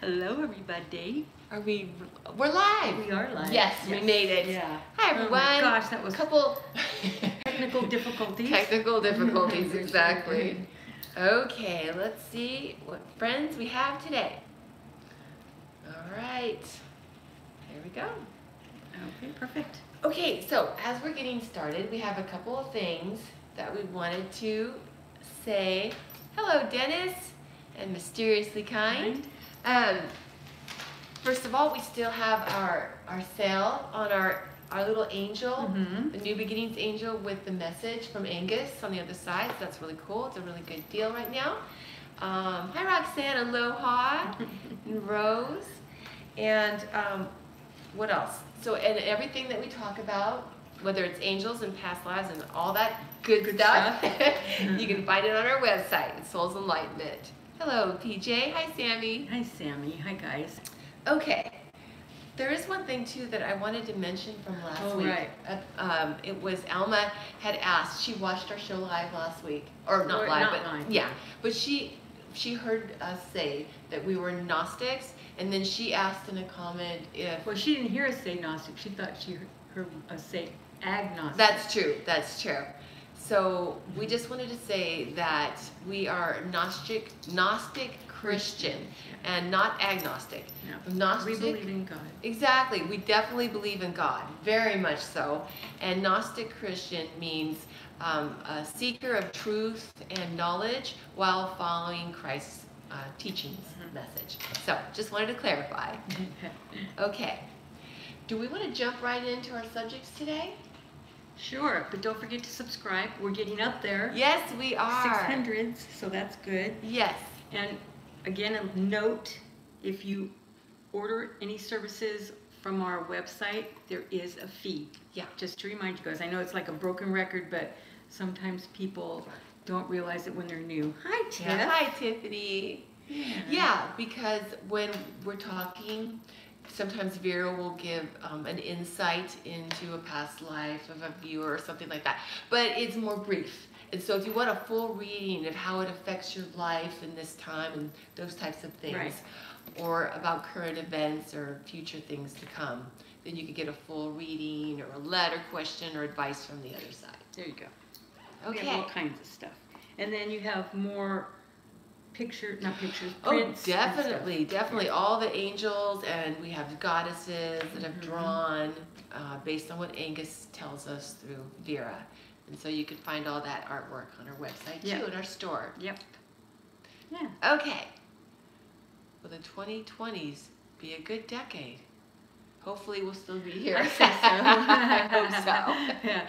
Hello, everybody. We're live. We are live. Yes, we made it. Yeah. Hi, everyone. Oh my gosh, that was a couple technical difficulties. Technical difficulties, exactly. Okay, let's see what friends we have today. All right. Here we go. Okay, perfect. Okay, so as we're getting started, we have a couple of things that we wanted to say. Hello, Dennis and Mysteriously Kind. First of all, we still have our sale on our little angel, the New Beginnings angel with the message from Angus on the other side. So that's really cool. It's a really good deal right now. Hi, Roxanne. Aloha. And Rose. And what else? So, and everything that we talk about, whether it's angels and past lives and all that good stuff. You can find it on our website, Soul's Enlightenment. Hello, PJ. Hi, Sammy. Hi, Sammy. Hi, guys. Okay. There is one thing, too, that I wanted to mention from last week. Right. It was Alma had asked. She watched our show live last week. Or not live, but live. Yeah. But she heard us say that we were Gnostics, and then she asked in a comment if... Well, she didn't hear us say Gnostic. She thought she heard us say agnostic. That's true. That's true. So we just wanted to say that we are Gnostic Christian and not agnostic. No. Gnostic, we believe in God. Exactly. We definitely believe in God, very much so. And Gnostic Christian means a seeker of truth and knowledge while following Christ's teachings, message. So just wanted to clarify. Okay. Do we want to jump right into our subjects today? Sure, but don't forget to subscribe. We're getting up there. Yes, we are. 600s, so that's good. Yes. And again, a note, if you order any services from our website, there is a fee. Yeah. Just to remind you guys, I know it's like a broken record, but sometimes people don't realize it when they're new. Hi, Tiff. Yeah. Hi, Tiffany. Yeah, because when we're talking, sometimes Vera will give an insight into a past life of a viewer or something like that. But it's more brief. And so if you want a full reading of how it affects your life in this time and those types of things, right, or about current events or future things to come, then you could get a full reading or a letter, question, or advice from the other side. There you go. Okay. We have all kinds of stuff. And then you have more prints. Oh, definitely, definitely. All the angels, and we have goddesses that have drawn based on what Angus tells us through Vera. And so you can find all that artwork on our website, too, in our store. Yep. Yeah. Okay. Will the 2020s be a good decade? Hopefully we'll still be here. I think so. I hope so. Yeah.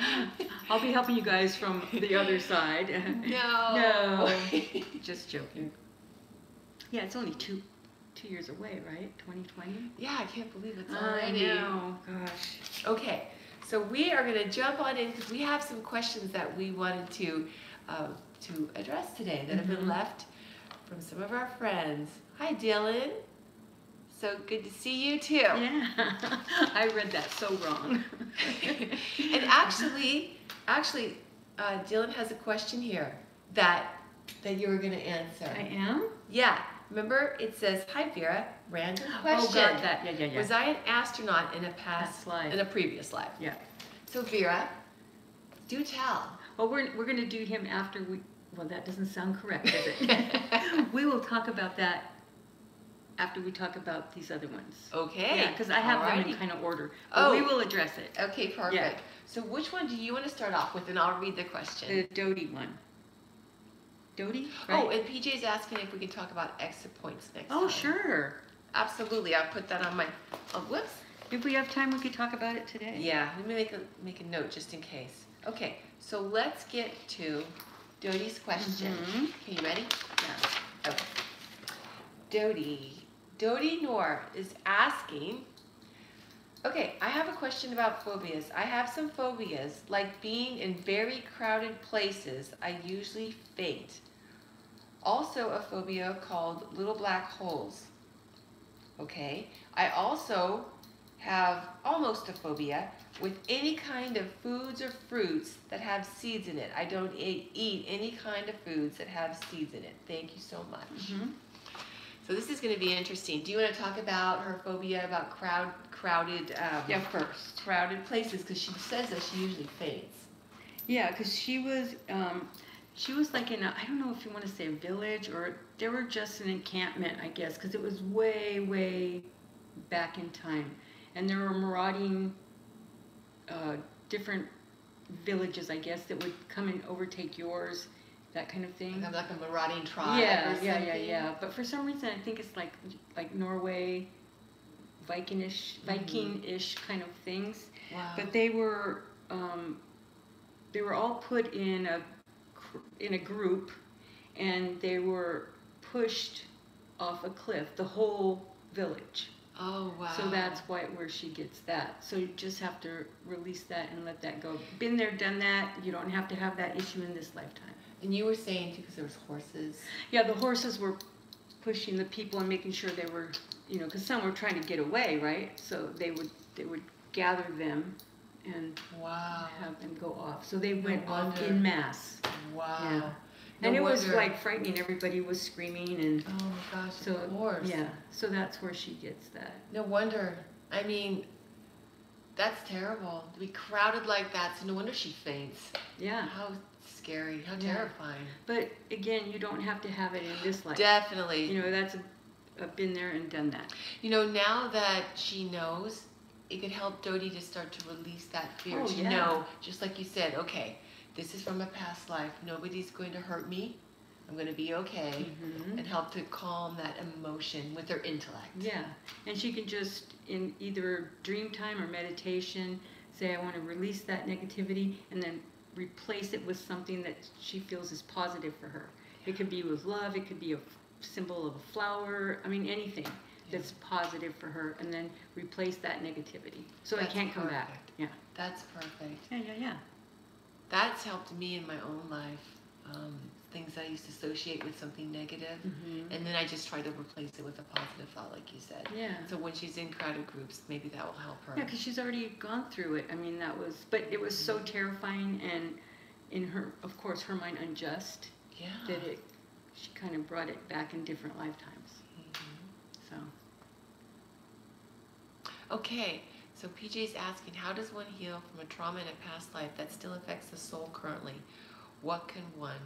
I'll be helping you guys from the other side. No. No. Just joking. Yeah, it's only two years away, right? 2020? Yeah, I can't believe it's already. I know. Gosh. Okay. So we are going to jump on in because we have some questions that we wanted to address today that have been left from some of our friends. Hi, Dylan. So good to see you too. Yeah, I read that so wrong. And actually, Dylan has a question here that you were going to answer. I am? Yeah. Remember, it says, "Hi Vera, random question. Oh, got that. Yeah. Was I an astronaut in a past life? In a previous life?" Yeah. So Vera, do tell. Well, we're going to do him after we. Well, that doesn't sound correct, does it? We will talk about that after we talk about these other ones. Okay. Yeah, because I have them in kind of order. But we will address it. Okay, perfect. Yeah. So which one do you want to start off with, and I'll read the question. The Dodie one. Dodie? Right? Oh, and PJ's asking if we can talk about exit points next time. Oh, sure. Absolutely. I'll put that on my... Oh, whoops. If we have time, we could talk about it today. Yeah, let me make a note just in case. Okay, so let's get to Dodie's question. Okay, you ready? Yeah. Okay. Dodie Noor is asking, okay, I have a question about phobias. I have some phobias, like being in very crowded places. I usually faint. Also a phobia called little black holes. Okay. I also have almost a phobia with any kind of foods or fruits that have seeds in it. I don't eat any kind of foods that have seeds in it. Thank you so much. So this is going to be interesting. Do you want to talk about her phobia about crowded places? Because she says that she usually faints. Yeah, because she was like in a, I don't know if you want to say a village, or they were just an encampment, I guess, because it was way, way back in time. And there were marauding different villages, I guess, that would come and overtake yours, that kind of thing. Like a marauding tribe or something? Yeah. But for some reason, I think it's like Norway, Viking-ish kind of things. Wow. But they were all put in a group, and they were pushed off a cliff, the whole village. Oh, wow. So that's where she gets that. So you just have to release that and let that go. Been there, done that. You don't have to have that issue in this lifetime. And you were saying, too, because there was horses. Yeah, the horses were pushing the people and making sure they were, because some were trying to get away, right? So they would gather them and have them go off. So they went off en masse. Wow. Yeah. And it was like frightening. Everybody was screaming and. Oh my gosh! So, of course. Yeah. So that's where she gets that. No wonder. I mean, that's terrible to be crowded like that. So no wonder she faints. Yeah. How scary! How terrifying! But again, you don't have to have it in this life. Definitely. That's been there and done that. Now that she knows, it could help Dodie to start to release that fear. Know, just like you said, okay. This is from a past life. Nobody's going to hurt me. I'm going to be okay. And help to calm that emotion with her intellect. Yeah. And she can just, in either dream time or meditation, say, I want to release that negativity, and then replace it with something that she feels is positive for her. It could be with love. It could be a symbol of a flower. I mean, anything that's positive for her, and then replace that negativity. So it can't come back. Yeah. That's perfect. Yeah. That's helped me in my own life. Things I used to associate with something negative, and then I just try to replace it with a positive thought, like you said. Yeah. So when she's in crowded groups, maybe that will help her. Yeah, because she's already gone through it. I mean, but it was so terrifying, and in her, of course, her mind unjust. Yeah. That she kind of brought it back in different lifetimes. So. Okay. So PJ's asking, how does one heal from a trauma in a past life that still affects the soul currently? What can one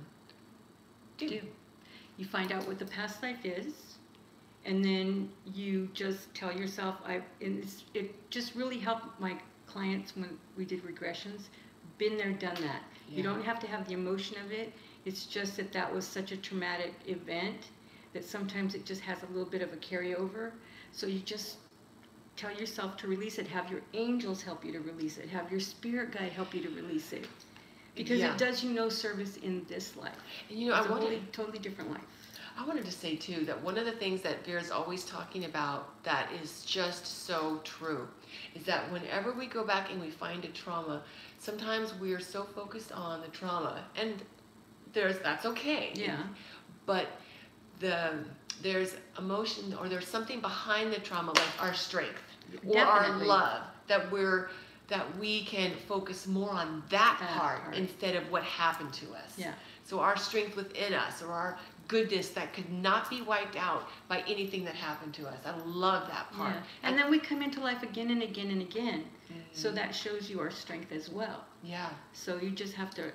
do? You find out what the past life is, and then you just tell yourself, it just really helped my clients when we did regressions. Been there, done that. Yeah. You don't have to have the emotion of it. It's just that was such a traumatic event that sometimes it just has a little bit of a carryover. So you just tell yourself to release it. Have your angels help you to release it. Have your spirit guide help you to release it. Because it does you no service in this life. And it's a totally different life. I wanted to say, too, that one of the things that Vera's always talking about that is just so true is that whenever we go back and we find a trauma, sometimes we are so focused on the trauma. And that's okay. Yeah. But there's emotion, or there's something behind the trauma, like our strength or our love, that we can focus more on that part instead of what happened to us. Yeah. So our strength within us, or our goodness that could not be wiped out by anything that happened to us. I love that part. Yeah. And then we come into life again and again and again. So that shows you our strength as well. Yeah. So you just have to,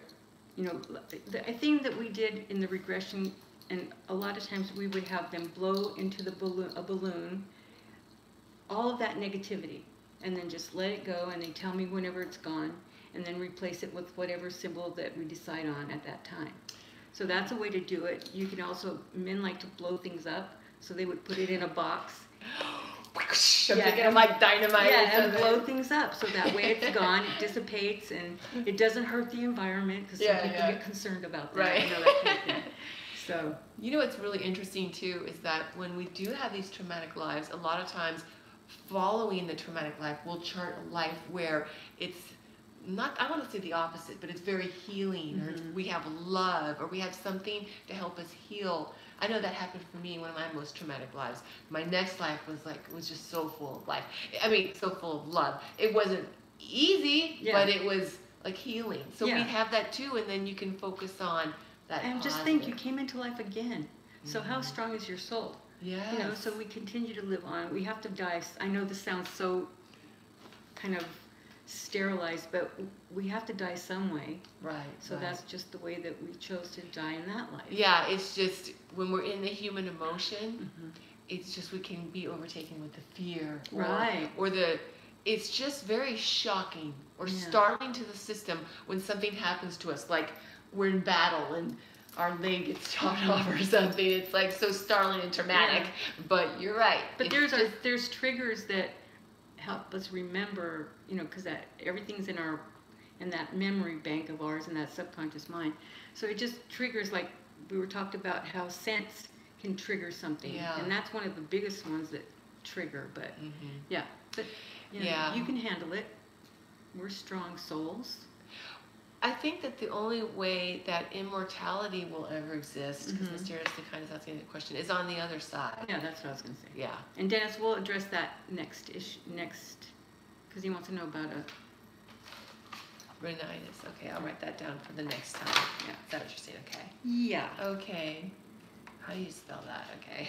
a thing that we did in the regression, and a lot of times we would have them blow into a balloon, all of that negativity, and then just let it go, and they tell me whenever it's gone, and then replace it with whatever symbol that we decide on at that time. So that's a way to do it. You can also, men like to blow things up, so they would put it in a box. I'm thinking of like dynamite. Yeah, and blow things up, so that way it's gone, it dissipates, and it doesn't hurt the environment, because some people get concerned about that. Right. That kind of thing. So. What's really interesting too is that when we do have these traumatic lives, a lot of times following the traumatic life, we'll chart a life where it's not, I want to say the opposite, but it's very healing, or we have love, or we have something to help us heal. I know that happened for me in one of my most traumatic lives. My next life was just so full of life. I mean, so full of love. It wasn't easy, but it was like healing. So we have that too, and then you can focus on that. And just think, you came into life again. So how strong is your soul? Yes. You know, so we continue to live on. We have to die. I know this sounds so kind of sterilized, but we have to die some way. Right. So that's just the way that we chose to die in that life. Yeah, it's just when we're in the human emotion, it's just we can be overtaken with the fear, or the. It's just very shocking or startling to the system when something happens to us, like we're in battle and our leg gets chopped off or something. It's like so startling and traumatic. But you're right. But there's triggers that help us remember, you know, because that everything's in that memory bank of ours in that subconscious mind. So it just triggers, like we were talked about how sense can trigger something, and that's one of the biggest ones that trigger. But but you know, you can handle it. We're strong souls. I think that the only way that immortality will ever exist, because mysteriously kind of asking the question, is on the other side. Yeah, that's what I was going to say. Yeah. And Dennis, we'll address that next, because he wants to know about rhinitis. Okay, I'll write that down for the next time. Yeah, is that what you're saying? Okay. Yeah. Okay. How do you spell that? Okay.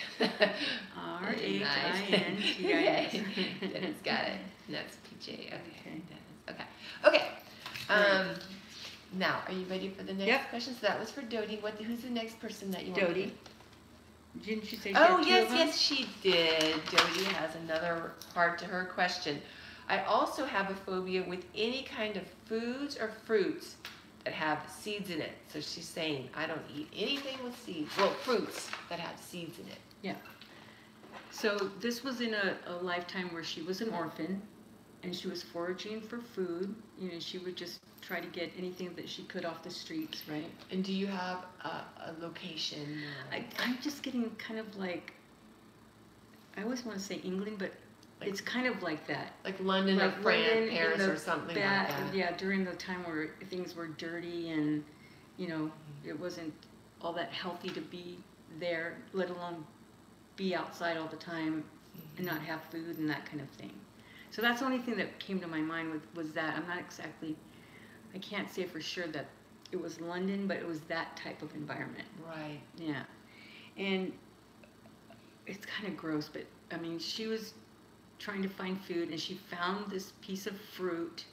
R-H-I-N-T-I-S. Dennis got it. That's P-J. Okay. Dennis. Okay. Now, are you ready for the next question? So that was for Dodie. Who's the next person that you want? Dodie. Didn't she say she Oh, had two yes, of them? yes, she did. Dodie has another part to her question. I also have a phobia with any kind of foods or fruits that have seeds in it. So she's saying, I don't eat anything with seeds. Well, fruits that have seeds in it. Yeah. So this was in a lifetime where she was an orphan, and she was foraging for food. You know, she would just try to get anything that she could off the streets, right? And do you have a location? I'm just getting kind of like, I always want to say England, but it's kind of like that. Like London or France, Paris or something like that. Yeah, during the time where things were dirty and, you know, it wasn't all that healthy to be there, let alone be outside all the time and not have food and that kind of thing. So that's the only thing that came to my mind was that. I'm not exactly, I can't say for sure that it was London, but it was that type of environment. Right. Yeah. And it's kind of gross, but I mean, she was trying to find food and she found this piece of fruit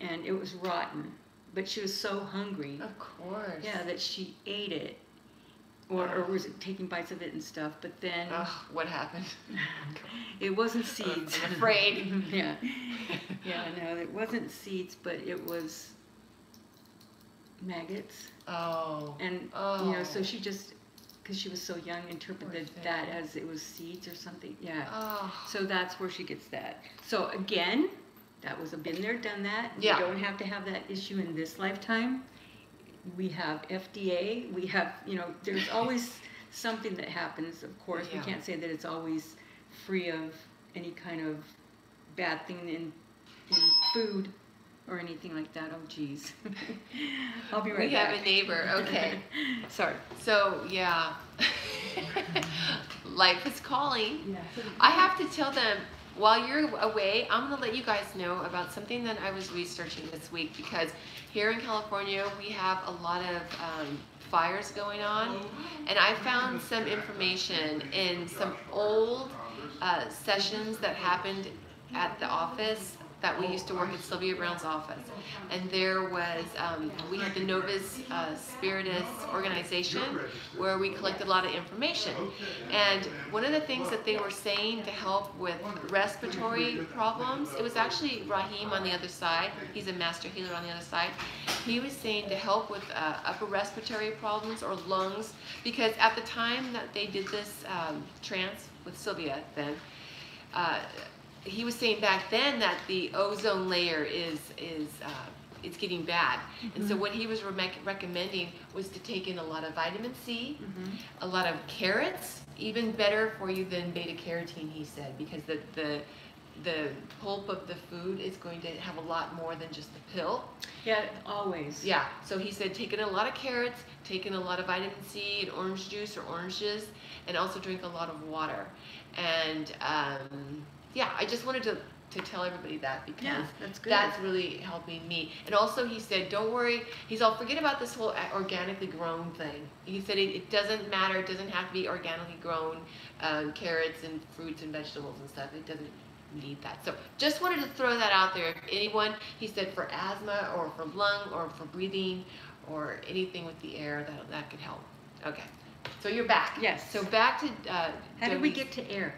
and it was rotten, but she was so hungry. Of course. Yeah, that she ate it. Or was it taking bites of it and stuff, but then... Oh, what happened? It wasn't seeds. I'm afraid. Yeah. Yeah, no, it wasn't seeds, but it was maggots. Oh. And, you know, so she just, because she was so young, interpreted that as it was seeds or something. Yeah. Oh. So that's where she gets that. So again, that was a been there, done that. Yeah. You don't have to have that issue in this lifetime. We have FDA, we have, you know, there's always something that happens, of course. Yeah. We can't say that it's always free of any kind of bad thing in food or anything like that. Oh, geez. I'll be right back. We have a neighbor, okay. Sorry. So, yeah. Life is calling. Yeah. I have to tell them, while you're away, I'm going to let you guys know about something that I was researching this week, because here in California we have a lot of fires going on, and I found some information in some old sessions that happened at the office that we used to work at Sylvia Brown's office. And there was, we had the Novus Spiritus organization where we collected a lot of information. And one of the things that they were saying to help with respiratory problems, it was actually Rahim on the other side. He's a master healer on the other side. He was saying to help with upper respiratory problems or lungs, because at the time that they did this trance with Sylvia then, he was saying back then that the ozone layer is it's getting bad. And so what he was recommending was to take in a lot of vitamin C, a lot of carrots, even better for you than beta carotene, he said, because the pulp of the food is going to have a lot more than just the pill. Yeah, always. Yeah, so he said take in a lot of carrots, take in a lot of vitamin C and orange juice or oranges, and also drink a lot of water. And yeah, I just wanted to to tell everybody that, because Yeah, that's good. that's really helping me. And also he said, don't worry, he's all, forget about this whole organically grown thing. He said it doesn't matter, it doesn't have to be organically grown carrots and fruits and vegetables and stuff. It doesn't need that. So just wanted to throw that out there. If anyone, he said for asthma or for lung or for breathing or anything with the air, that could help. Okay, so you're back. Yes. So back to how did we get to air?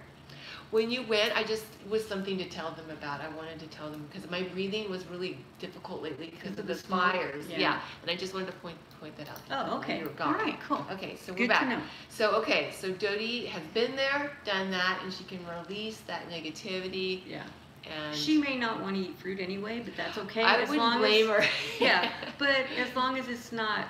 When you went, I just was something to tell them about. I wanted to tell them because my breathing was really difficult lately because of the fires. Yeah. And I just wanted to point that out. Oh, okay. You were gone. All right, cool. Okay, so Good we're back. to know. So okay, so Dodie has been there, done that, and she can release that negativity. Yeah. And she may not want to eat fruit anyway, but that's okay. I wouldn't blame her. Yeah, but as long as it's not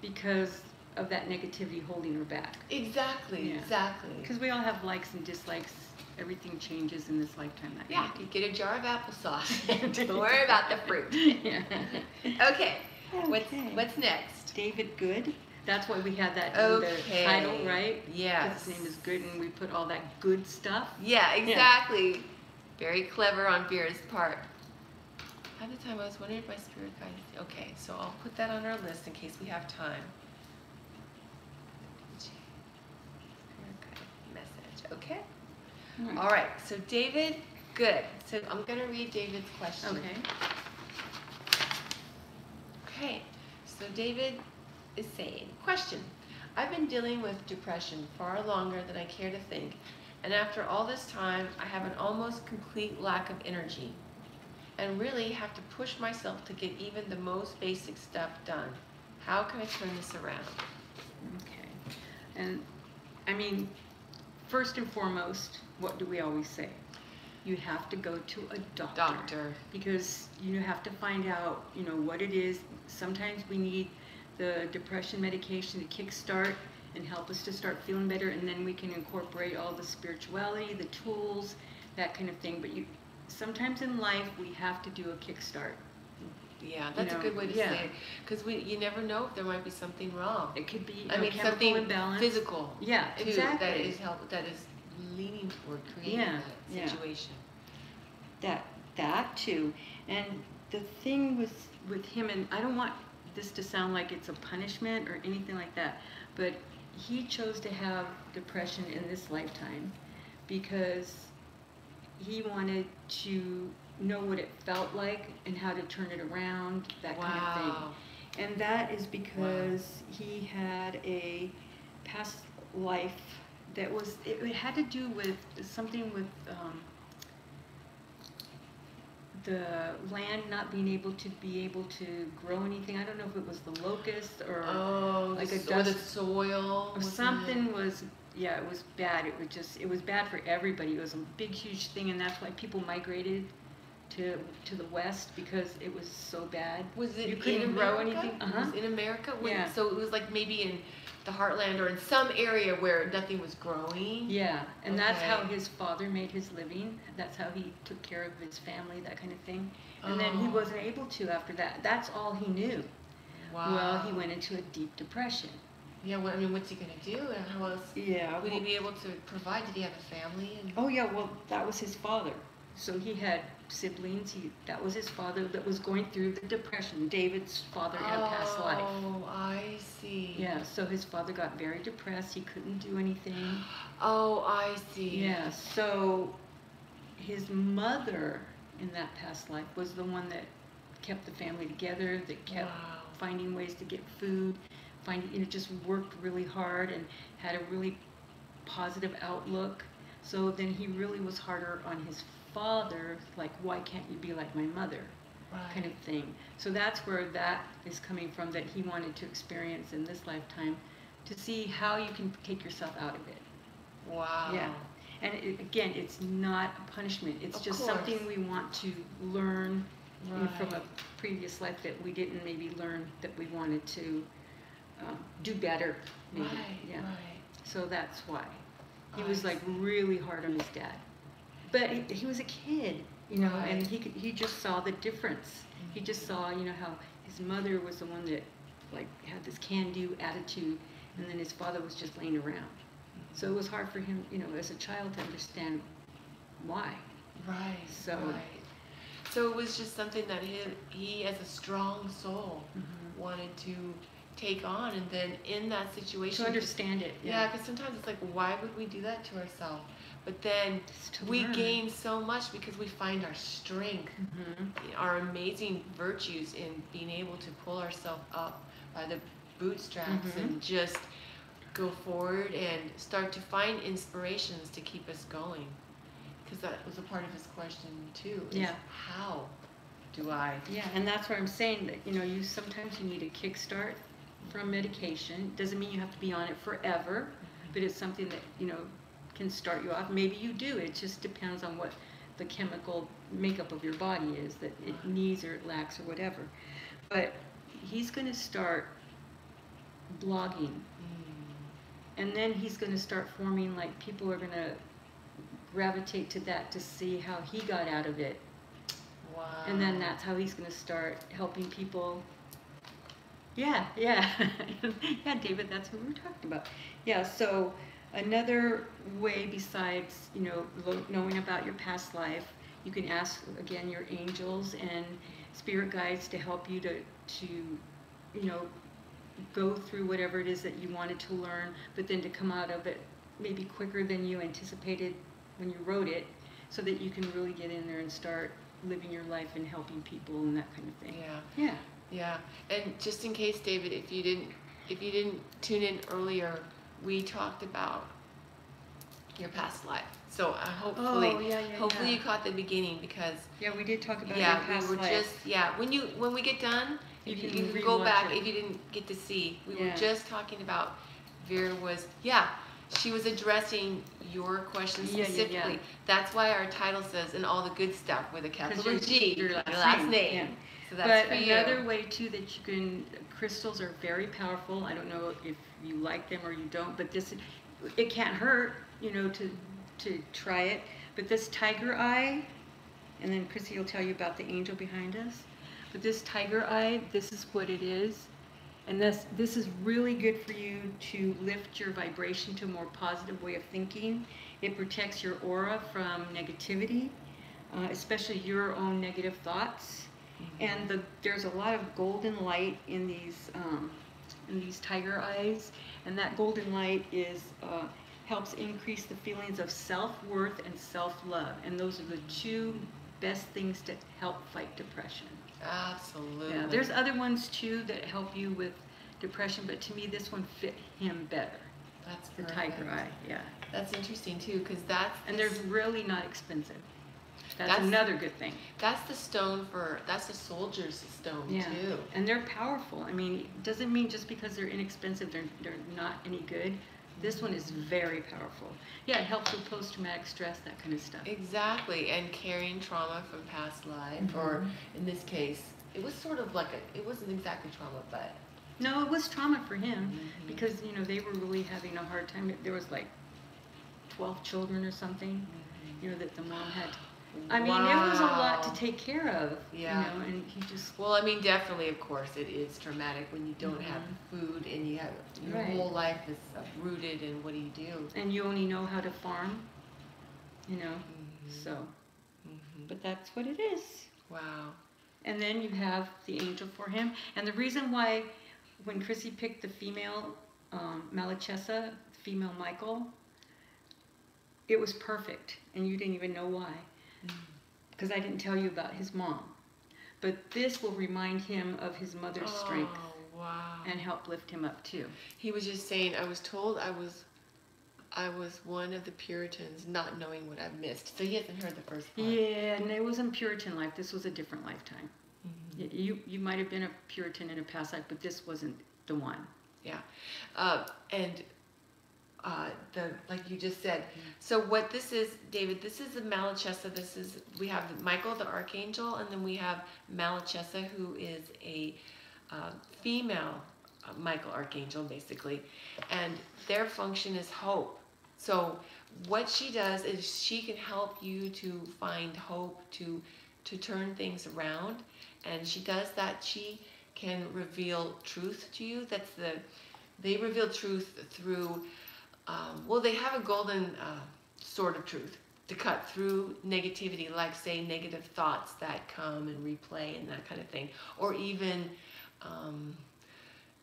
because of that negativity holding her back. Exactly. Yeah. Exactly. Because we all have likes and dislikes. Everything changes in this lifetime. Yeah, you get a jar of applesauce. Don't worry about the fruit. Yeah. Okay. What's next? David Good. That's why we had that Okay. in the title, right? Yes. Because his name is Good, and we put all that good stuff. Yeah, exactly. Yeah. Very clever on Vera's part. At the time, I was wondering if my spirit guide. Okay, so I'll put that on our list in case we have time. Spirit guide message. Okay. All right, so David, good. So I'm going to read David's question. Okay. Okay, so David is saying, question, I've been dealing with depression far longer than I care to think, and after all this time, I have an almost complete lack of energy, and really have to push myself to get even the most basic stuff done. How can I turn this around? Okay, and I mean, first and foremost, what do we always say? You have to go to a doctor. Because you have to find out, what it is. Sometimes we need the depression medication to kickstart and help us to start feeling better, and then we can incorporate all the spirituality, the tools, that kind of thing. But sometimes in life we have to do a kickstart. Yeah, that's a good way to say it. Because you never know if there might be something wrong. It could be something imbalance. Physical. Yeah, too, exactly. That is leaning toward creating that situation. That too. And the thing with him, and I don't want this to sound like it's a punishment or anything like that, but he chose to have depression in this lifetime because he wanted to know what it felt like and how to turn it around, that kind of thing. And that is because he had a past life that was, it had to do with something with the land not being able to grow anything. I don't know if it was the locust or like a dust, or the soil or something was. Yeah, it was bad. It was bad for everybody. It was a big, huge thing, and that's why people migrated to the west, because it was so bad. Was it you couldn't grow anything? Was it in America? Yeah. So it was like maybe in the heartland or in some area where nothing was growing. Yeah, and that's how his father made his living. That's how he took care of his family, that kind of thing. And then he wasn't able to after that. That's all he knew. Wow. Well, he went into a deep depression. Yeah, well, I mean, what's he going to do? And how else would he be able to provide? Did he have a family? Oh, yeah, well, that was his father. So he had siblings. That was his father that was going through the depression. David's father had a past life. Oh, I see. Yeah, so his father got very depressed. He couldn't do anything. Oh, I see. Yeah, so his mother in that past life was the one that kept the family together, that kept finding ways to get food, just worked really hard and had a really positive outlook. So then he really was harder on his father, like, why can't you be like my mother, kind of thing. So that's where that is coming from, that he wanted to experience in this lifetime, to see how you can take yourself out of it. Wow. Yeah. And again, it's not a punishment. It's just something we want to learn from a previous life that we didn't maybe learn, that we wanted to do better, maybe. So that's why. He was like really hard on his dad. But he was a kid, and he just saw the difference. He just saw, how his mother was the one that like had this can-do attitude, and then his father was just laying around. So it was hard for him, as a child, to understand why. Right. So, Right. So it was just something that he as a strong soul wanted to take on, and then in that situation, to understand it. yeah, because sometimes it's like, why would we do that to ourselves? But then Just to we learn. gain so much because we find our strength, our amazing virtues in being able to pull ourselves up by the bootstraps and just go forward and start to find inspirations to keep us going. Because that was a part of his question too. Is Yeah. how do I? Yeah, and that's where I'm saying that, you know, you sometimes you need a kickstart from medication. Doesn't mean you have to be on it forever, but it's something that, you know, can start you off. Maybe you do. It just depends on what the chemical makeup of your body is that it needs or it lacks or whatever. But he's going to start blogging, and then he's going to start forming, like, people are going to gravitate to that to see how he got out of it. Wow. And then that's how he's going to start helping people. Yeah, yeah. Yeah, David, that's what we were talking about. Yeah, so another way besides, you know, knowing about your past life, you can ask, again, your angels and spirit guides to help you to you know, go through whatever it is that you wanted to learn, but then to come out of it maybe quicker than you anticipated when you wrote it, so that you can really get in there and start living your life and helping people and that kind of thing. Yeah. Yeah. Yeah. And just in case, David, if you didn't tune in earlier, we talked about your past life. So hopefully, hopefully you caught the beginning, because yeah, we did talk about yeah, your past we were life. just when we get done, you can go back if you didn't get to see. We were just talking about Vera was she was addressing your question specifically. Yeah. That's why our title says "and all the good stuff" with a capital G, your last name. Yeah. So that's but for another you. way too that you can, crystals are very powerful. I don't know if you like them or you don't, but it can't hurt, you know, to try it. But this tiger eye, and then Chrissy will tell you about the angel behind us. But this tiger eye, this is what it is. And this is really good for you to lift your vibration to a more positive way of thinking. It protects your aura from negativity, especially your own negative thoughts. And there's a lot of golden light in these tiger eyes, and that golden light helps increase the feelings of self-worth and self-love. And those are the two best things to help fight depression. Absolutely. Yeah, there's other ones too that help you with depression, but to me this one fit him better. That's the perfect. tiger eye. Yeah. That's interesting too, because they're really not expensive. That's another good thing. That's the soldier's stone too. And they're powerful. I mean, it doesn't mean just because they're inexpensive they're not any good. This one is very powerful. Yeah, it helps with post-traumatic stress, that kind of stuff. Exactly, and carrying trauma from past life, or in this case, it was sort of like it wasn't exactly trauma, but no, it was trauma for him because, you know, they were really having a hard time. There was like 12 children or something, you know, that the mom had. I mean, it was a lot to take care of, you know, and he just... Well, I mean, definitely, of course, it is traumatic when you don't have food and you have your whole life is uprooted, and what do you do? And you only know how to farm, you know, so, but that's what it is. Wow. And then you have the angel for him. And the reason why, when Chrissy picked the female Malachessa, female Michael, it was perfect, and you didn't even know why. Because I didn't tell you about his mom. But this will remind him of his mother's strength. Wow. And help lift him up too. He was just saying, I was told I was one of the Puritans, not knowing what I've missed. So he hasn't heard the first part. Yeah, and it wasn't Puritan life. This was a different lifetime. You might have been a Puritan in a past life, but this wasn't the one. Yeah. And like you just said. So what this is, David, this is the Malachessa. We have Michael the Archangel, and then we have Malachessa, who is a female Michael Archangel, basically. And their function is hope. So what she does is she can help you to find hope, to turn things around. And she does that. She can reveal truth to you. They reveal truth through... well, they have a golden sword of truth, to cut through negativity, like say negative thoughts that come and replay and that kind of thing, or even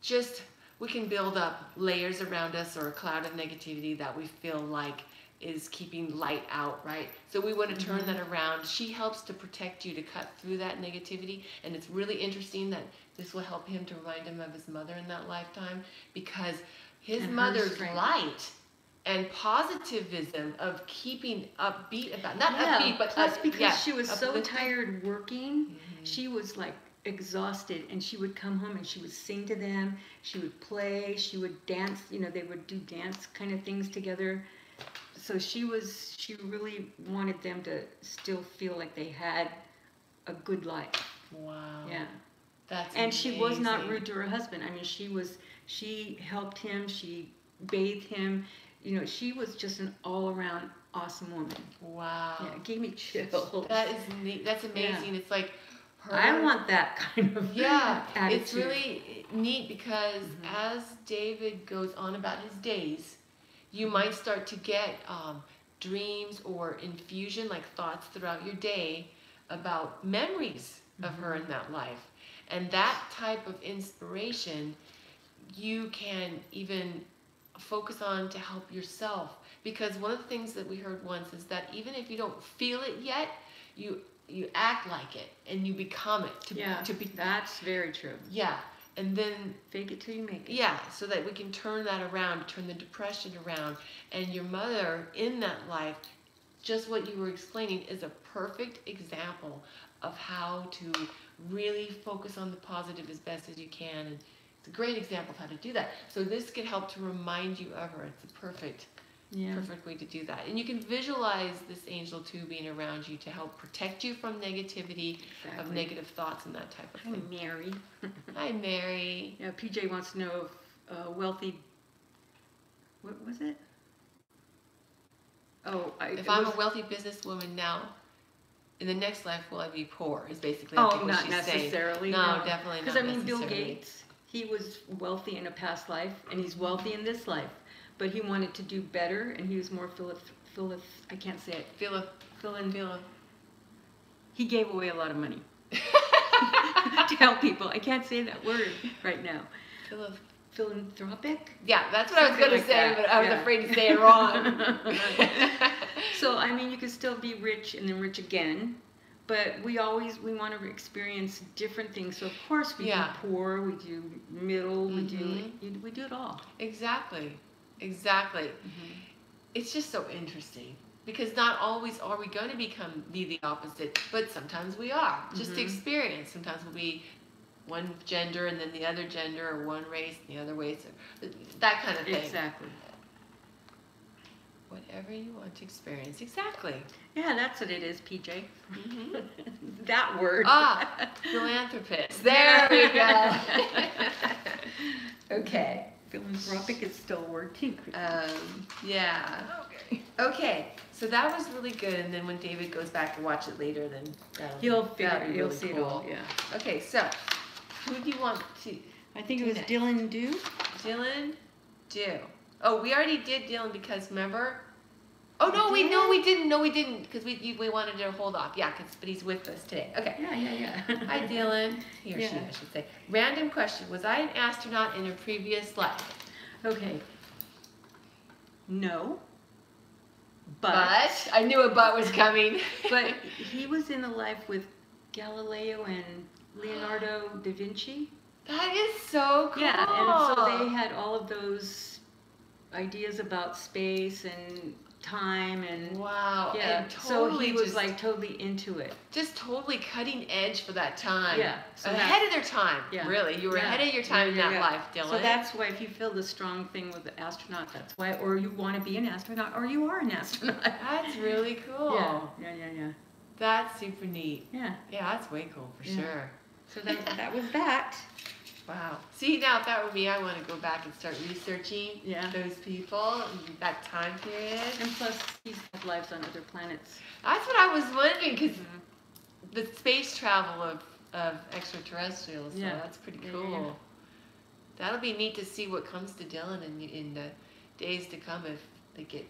just we can build up layers around us or a cloud of negativity that we feel like is keeping light out, right? So we want to turn that around. She helps to protect you, to cut through that negativity. And it's really interesting that this will help him to remind him of his mother in that lifetime, because his And her mother's strength. light and positivism of keeping upbeat about, not Yeah, upbeat, but plus because she was so uplifting. tired working, she was like exhausted, and she would come home and she would sing to them, she would play, she would dance, you know, they would do dance kind of things together. So she really wanted them to still feel like they had a good life. Wow. Yeah. That's And she was not amazing. rude to her husband. I mean, she helped him, she bathed him. You know, she was just an all-around awesome woman. Wow. Yeah, it gave me chills. That is neat. That's amazing. Yeah. It's like her. I want that kind of attitude. It's really neat because as David goes on about his days, you might start to get dreams or infusion, like thoughts throughout your day about memories of her in that life. And that type of inspiration you can even focus on to help yourself. Because one of the things that we heard once is that even if you don't feel it yet, you act like it and you become it. That's very true. Yeah. And then fake it till you make it. Yeah, so that we can turn that around, turn the depression around. And your mother in that life, just what you were explaining, is a perfect example of how to really focus on the positive as best as you can. And it's a great example of how to do that. So this can help to remind you of her. It's a perfect way to do that. And you can visualize this angel too being around you to help protect you from negativity, of negative thoughts and that type of thing. Hi, Mary. Hi, Mary. Yeah, PJ wants to know if wealthy, what was it? Oh, if I'm a wealthy businesswoman now, in the next life will I be poor, is basically what she's not necessarily. saying. No, definitely not. Because I mean, Bill Gates, he was wealthy in a past life, and he's wealthy in this life. But he wanted to do better, and he was more I can't say it. He gave away a lot of money to help people. I can't say that word right now. Philanthropic? Yeah, that's what I was going to say, but I was afraid to say it wrong. So, I mean, you can still be rich and then rich again. But we want to experience different things. So, of course, we do poor, we do middle, we do it all. Exactly. It's just so interesting because not always are we going to be the opposite, but sometimes we are. Just to experience. Sometimes we'll be one gender and then the other gender, or one race and the other race, that kind of thing. Exactly. Whatever you want to experience. Exactly. Yeah, that's what it is, PJ. That word. Philanthropist. There we go. Okay. Philanthropic is still a word too. Yeah. Okay. So that was really good. And then when David goes back to watch it later, then he'll see it all. Yeah. Okay. So who do you want to? I think it was next? Dylan Do. Dylan Do. Oh, we already did Dylan because remember. Oh no, we didn't because we wanted to hold off. Yeah, but he's with us today. Okay. Yeah. Hi, Dylan. He or she, I should say. Random question: was I an astronaut in a previous life? Okay. No. But I knew a but was coming. But he was in a life with Galileo and Leonardo da Vinci. That is so cool. Yeah, and so they had all of those ideas about space and time and wow. Yeah, and totally so he was like totally into it. Just totally cutting edge for that time. Yeah. So ahead of their time. Yeah. Really. You were ahead of your time in that life, Dylan. So that's why if you feel the strong thing with the astronaut, that's why, or you want to be an astronaut, or you are an astronaut. That's really cool. Yeah. That's super neat. Yeah. Yeah, that's way cool for sure. So that was that. Wow. See, now if that were me, I want to go back and start researching those people, that time period. And plus, he's had lives on other planets. That's what I was wondering, because the space travel of extraterrestrials, so that's pretty cool. Yeah. That'll be neat to see what comes to Dylan in the days to come if they get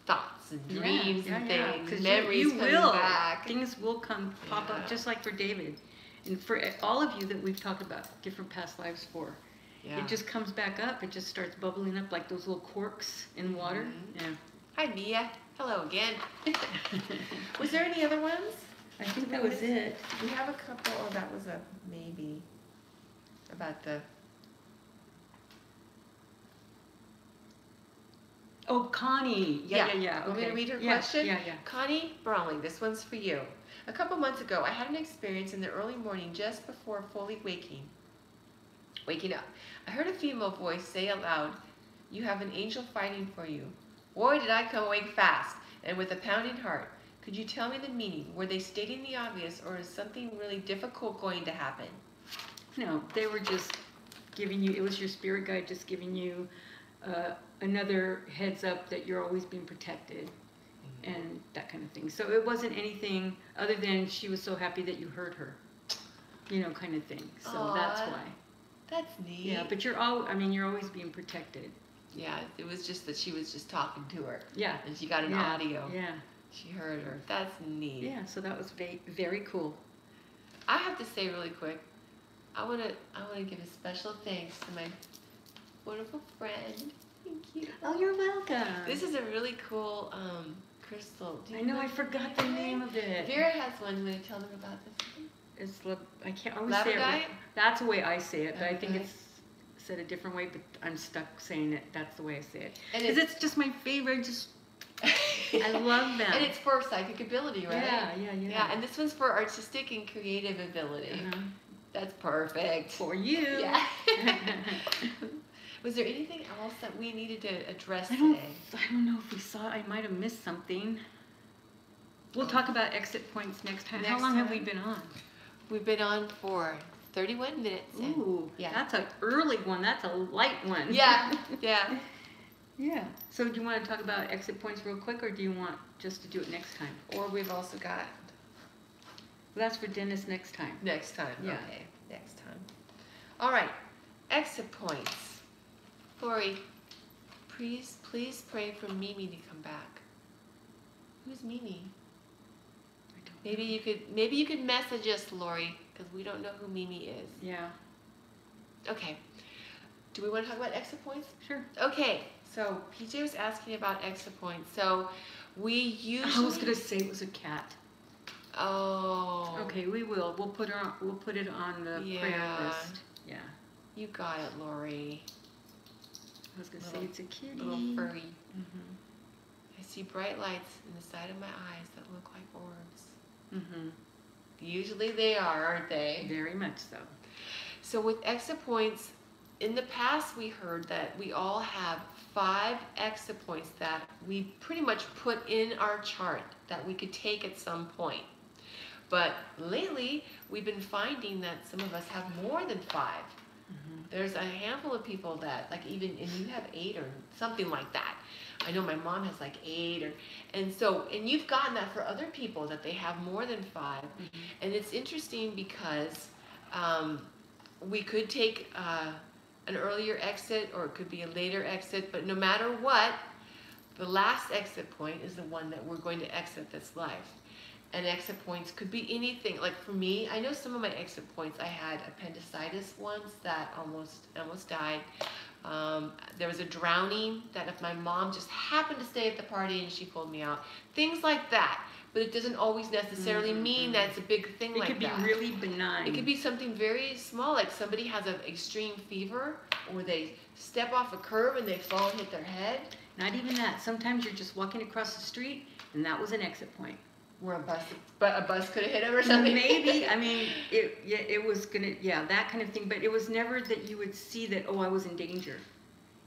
thoughts. thoughts and dreams and things, 'Cause memories you coming will. back. Things will pop up, just like for David. And for all of you that we've talked about different past lives for. Yeah. It just comes back up. It just starts bubbling up like those little corks in water. Yeah. Hi, Mia. Hello again. Was there any other ones? I think that was it. We have a couple. Oh, that was a maybe. About the... Oh, Connie. Yeah. Want me to read her Yeah, question? Yeah. Connie Bromley, this one's for you. A couple months ago, I had an experience in the early morning just before fully waking up. I heard a female voice say aloud, "You have an angel fighting for you." Boy, did I come awake fast and with a pounding heart. Could you tell me the meaning? Were they stating the obvious, or is something really difficult going to happen? No, they were just giving you, it was your spirit guide just giving you another heads up that you're always being protected and that kind of thing. So it wasn't anything other than she was so happy that you heard her, kind of thing. So that's why. That's neat. Yeah, but you're always being protected. Yeah, it was just that she was just talking to her. Yeah. And she got an audio. Yeah. She heard her. That's neat. Yeah, so that was very cool. I have to say really quick, I want to give a special thanks to my wonderful friend. Thank you. Oh, you're welcome. This is a really cool crystal. I know, I forgot the name of it. Vera has one. You want to tell them about this? I can't always say it. Labradorite? That's the way I say it, but I think Okay. it's said a different way, but I'm stuck saying it. That's the way I say it. And Because it's just my favorite. I love them. And it's for psychic ability, right? Yeah. Yeah, and this one's for artistic and creative ability. That's perfect. For you. Yeah. Was there anything else that we needed to address I today? don't know if we saw. I might have missed something. We'll talk about exit points next time. How long have we been on? We've been on for 31 minutes. Ooh, yeah. That's an early one. That's a light one. Yeah. Yeah. So do you want to talk about exit points real quick, or do you want just to do it next time? Or we've also got... Well, that's for Dennis next time. Next time. Yeah. Okay, next time. All right, exit points. Lori, please pray for Mimi to come back. Who's Mimi? Maybe you could message us, Lori, because we don't know who Mimi is. Yeah. Okay. Do we want to talk about exit points? Sure. Okay. So PJ was asking about exit points. So we usually... I was gonna say it was a cat. Oh. Okay, we will. We'll put it on the prayer list. Yeah. You got it, Lori. I was gonna say it's a kitty. Little furry. I see bright lights in the side of my eyes that look like orbs. Usually they are, aren't they? Very much so. So with exit points, in the past we heard that we all have 5 exit points that we pretty much put in our chart that we could take at some point. But lately we've been finding that some of us have more than 5. There's a handful of people that, like, even, and you have 8 or something like that. I know my mom has like 8, and you've gotten that for other people that they have more than 5. And it's interesting because we could take an earlier exit, or it could be a later exit, but no matter what, the last exit point is the one that we're going to exit this life. And exit points could be anything. Like for me, I know some of my exit points, I had appendicitis once that almost died. There was a drowning that if my mom just happened to stay at the party and she pulled me out. Things like that. But it doesn't always necessarily mean that it's a big thing like that. It could be really benign. It could be something very small, like somebody has an extreme fever, or they step off a curb and they fall and hit their head. Not even that. Sometimes you're just walking across the street and that was an exit point. Where a bus could have hit him or something. Maybe. I mean, it was that kind of thing. But it was never that you would see that, oh, I was in danger.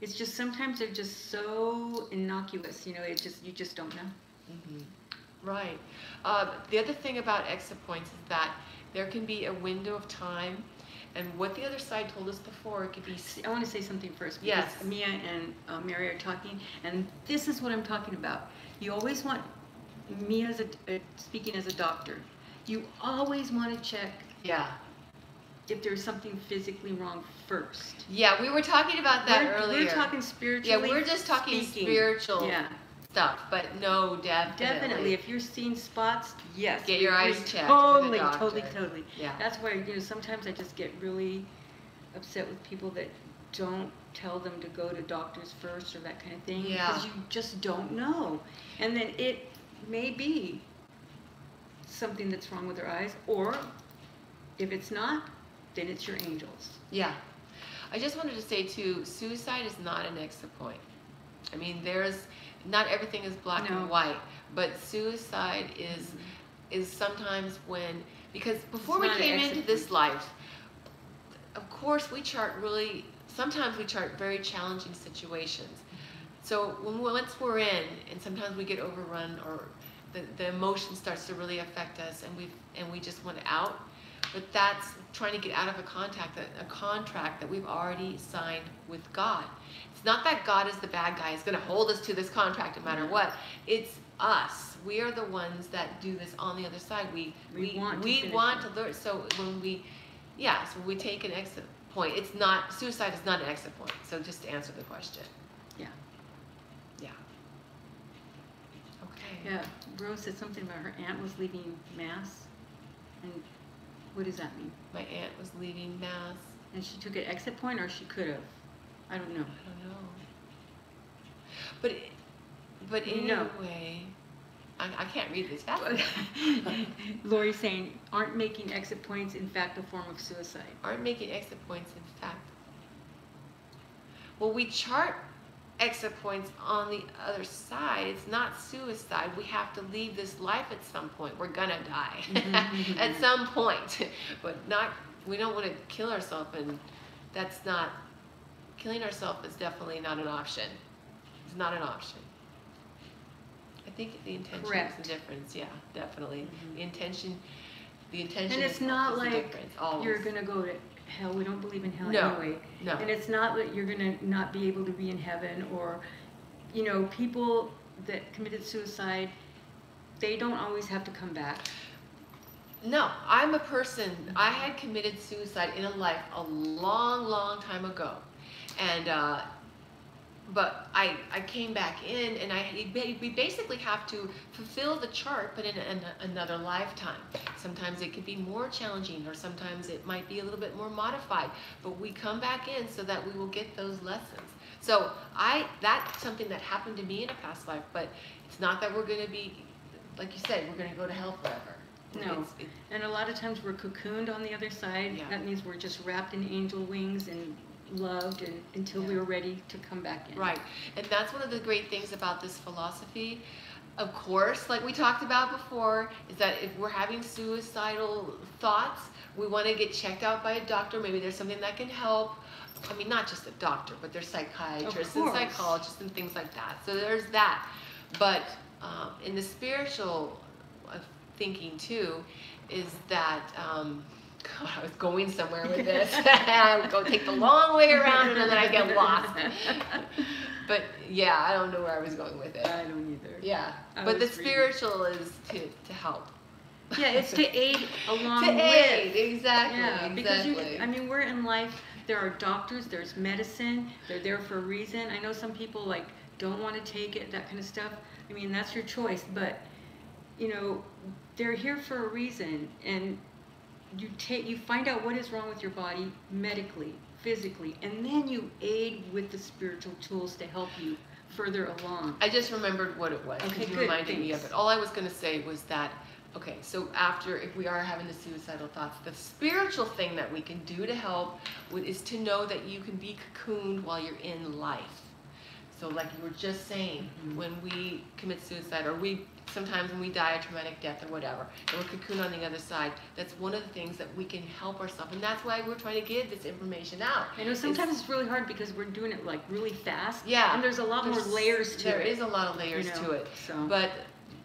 It's just sometimes they're just so innocuous. You just don't know. Right. The other thing about exit points is that there can be a window of time, and what the other side told us before, it could be... I want to say something first, because yes. Mia and Mary are talking, and this is what I'm talking about. You always want, Mia speaking as a doctor, you always want to check if there's something physically wrong first. Yeah, we were talking about that earlier. We're talking spiritually. Yeah, we're just talking spiritual. Yeah. stuff. But no, Definitely, if you're seeing spots, yes. Get your eyes checked. Totally, with a doctor. totally. Yeah. That's why, you know, sometimes I just get really upset with people that don't tell them to go to doctors first or that kind of thing. Yeah. Because you just don't know. And then it may be something that's wrong with their eyes, or if it's not, then it's your angels. Yeah. I just wanted to say too, suicide is not an exit point. I mean, not everything is black and white, but suicide is sometimes when, because before we came into this life, of course sometimes we chart very challenging situations. So once we're in, and sometimes we get overrun, or the emotion starts to really affect us, and we just want out. But that's trying to get out of a contract that we've already signed with God. It's not that God is the bad guy, is going to hold us to this contract no matter what. It's us. We are the ones that do this on the other side. We want to learn. So when we take an exit point, suicide is not an exit point. So just to answer the question. Yeah. Yeah. Okay. Yeah. Rose said something about her aunt was leaving Mass, and what does that mean? My aunt was leaving Mass. And she took an exit point, or she could have? I don't know. I don't know. But anyway, I can't read this fast. Lori's saying, aren't making exit points in fact a form of suicide? Aren't making exit points in fact. Well, we chart exit points on the other side. It's not suicide. We have to leave this life at some point. We're gonna die at some point, but we don't want to kill ourselves, and killing ourselves is definitely not an option. It's not an option. I think the intention is the difference. Yeah, definitely. The intention and it's not like you're gonna go to hell. We don't believe in hell anyway. No. And it's not that you're gonna not be able to be in heaven, or, you know, people that committed suicide, they don't always have to come back. No, I'm a person, I had committed suicide in a life a long, long time ago. And, but I came back in, and we basically have to fulfill the chart, but in another lifetime. Sometimes it could be more challenging, or sometimes it might be a little bit more modified, but we come back in so that we will get those lessons. So that's something that happened to me in a past life, but it's not that we're going to be, like you said, we're going to go to hell forever. No, and a lot of times we're cocooned on the other side. Yeah. That means we're just wrapped in angel wings and loved until we were ready to come back in. Right, and that's one of the great things about this philosophy. Of course, like we talked about before, is that if we're having suicidal thoughts, we want to get checked out by a doctor. Maybe there's something that can help. I mean, not just a doctor, but there's psychiatrists and psychologists and things like that. So there's that. But in the spiritual thinking too, is that God, I was going somewhere with this. I would go take the long way around, and then I get lost. But yeah, I don't know where I was going with it. I don't either. Yeah, but the spiritual is to help. Yeah, it's to aid along to with. Aid, exactly. Yeah, because exactly. I mean, we're in life. There are doctors. There's medicine. They're there for a reason. I know some people like don't want to take it, that kind of stuff. I mean, that's your choice, but you know, they're here for a reason, and you find out what is wrong with your body medically, physically, and then you aid with the spiritual tools to help you further along. I just remembered what it was. Okay, you good. reminded me of it. All I was going to say was that, okay, so if we are having the suicidal thoughts, the spiritual thing that we can do to help is to know that you can be cocooned while you're in life. So like you were just saying, when we commit suicide, or sometimes when we die a traumatic death or whatever, and we're cocooned on the other side, that's one of the things that we can help ourselves. And that's why we're trying to get this information out. I know sometimes it's really hard because we're doing it like really fast. Yeah. And there's a lot more layers to it. There is a lot of layers to it. So.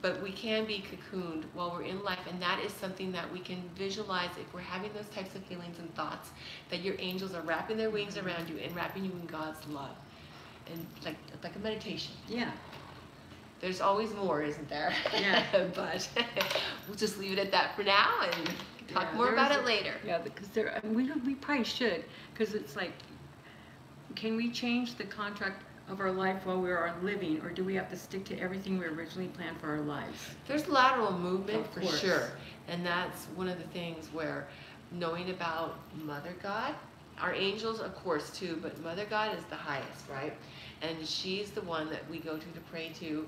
But we can be cocooned while we're in life, and that is something that we can visualize if we're having those types of feelings and thoughts, that your angels are wrapping their wings around you and wrapping you in God's love. And like a meditation. Yeah. There's always more, isn't there? Yeah. But we'll just leave it at that for now and talk more about it later. Yeah, because we probably should, because it's like, can we change the contract of our life while we are living, or do we have to stick to everything we originally planned for our lives? There's lateral movement for course. sure, and that's one of the things where knowing about Mother God, our angels of course too, but Mother God is the highest, right? And she's the one that we go to pray to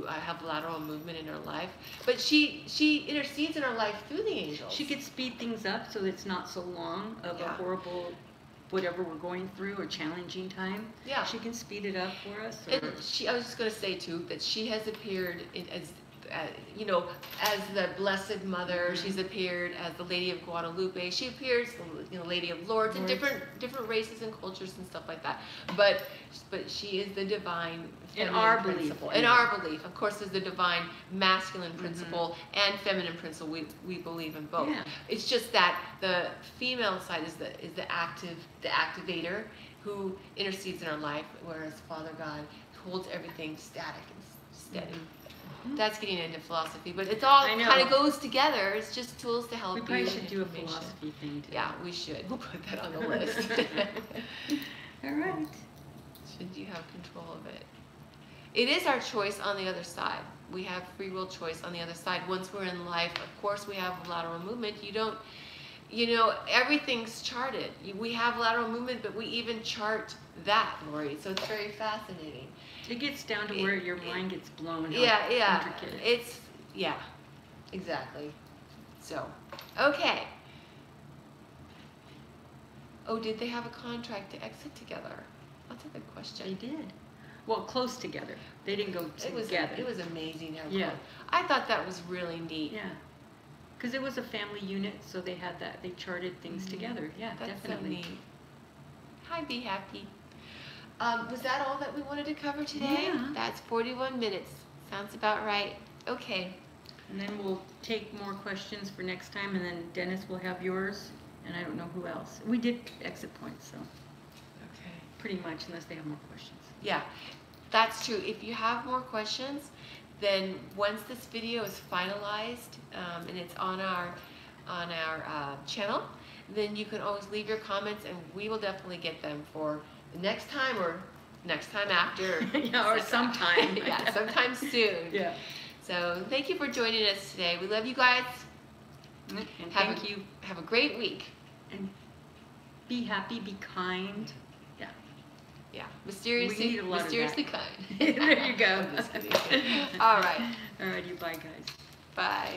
have lateral movement in our life. But she intercedes in our life through the angels. She could speed things up so that it's not so long of a Yeah. horrible, whatever we're going through, or challenging time. Yeah. She can speed it up for us. Or... And I was just going to say too that she has appeared as you know, as the Blessed Mother. She's appeared as the Lady of Guadalupe. She appears, you know, Lady of Lourdes, and different races and cultures and stuff like that. But she is the divine in our principle. belief. In our belief, of course, there's the divine masculine principle and feminine principle. We believe in both. Yeah. It's just that the female side is the activator who intercedes in our life, whereas Father God holds everything static and steady. That's getting into philosophy, but it's all kind of goes together. It's just tools to help you. We probably should do a philosophy thing too. Yeah, we should. We'll put that on the list. All right. Should you have control of it? It is our choice on the other side. We have free will choice on the other side. Once we're in life, of course, we have lateral movement. You don't, you know, everything's charted. We have lateral movement, but we even chart that, Lori. So it's very fascinating. It gets down to where your mind gets blown. Yeah. Intricate. It's exactly. So, okay. Oh, did they have a contract to exit together? That's a good question. They did. Well, close together. They didn't go together. It was amazing how yeah. close. I thought that was really neat. Yeah. Because it was a family unit, so they had that. They charted things together. Yeah, that's definitely. So neat. Hi, Be Happy. Was that all that we wanted to cover today? Yeah. That's 41 minutes. Sounds about right. Okay. And then we'll take more questions for next time, and then Dennis will have yours, and I don't know who else. We did exit points, so. Okay. Pretty much, unless they have more questions. Yeah, that's true. If you have more questions, then once this video is finalized and it's on our channel, then you can always leave your comments, and we will definitely get them for the next time or next time after. Yeah, or sometime. Yeah, sometime soon. Yeah. So thank you for joining us today. We love you guys. And thank you. Have a great week. And be happy, be kind. Yeah. Yeah. Mysteriously kind. There you go. All right. All right, you bye, guys. Bye.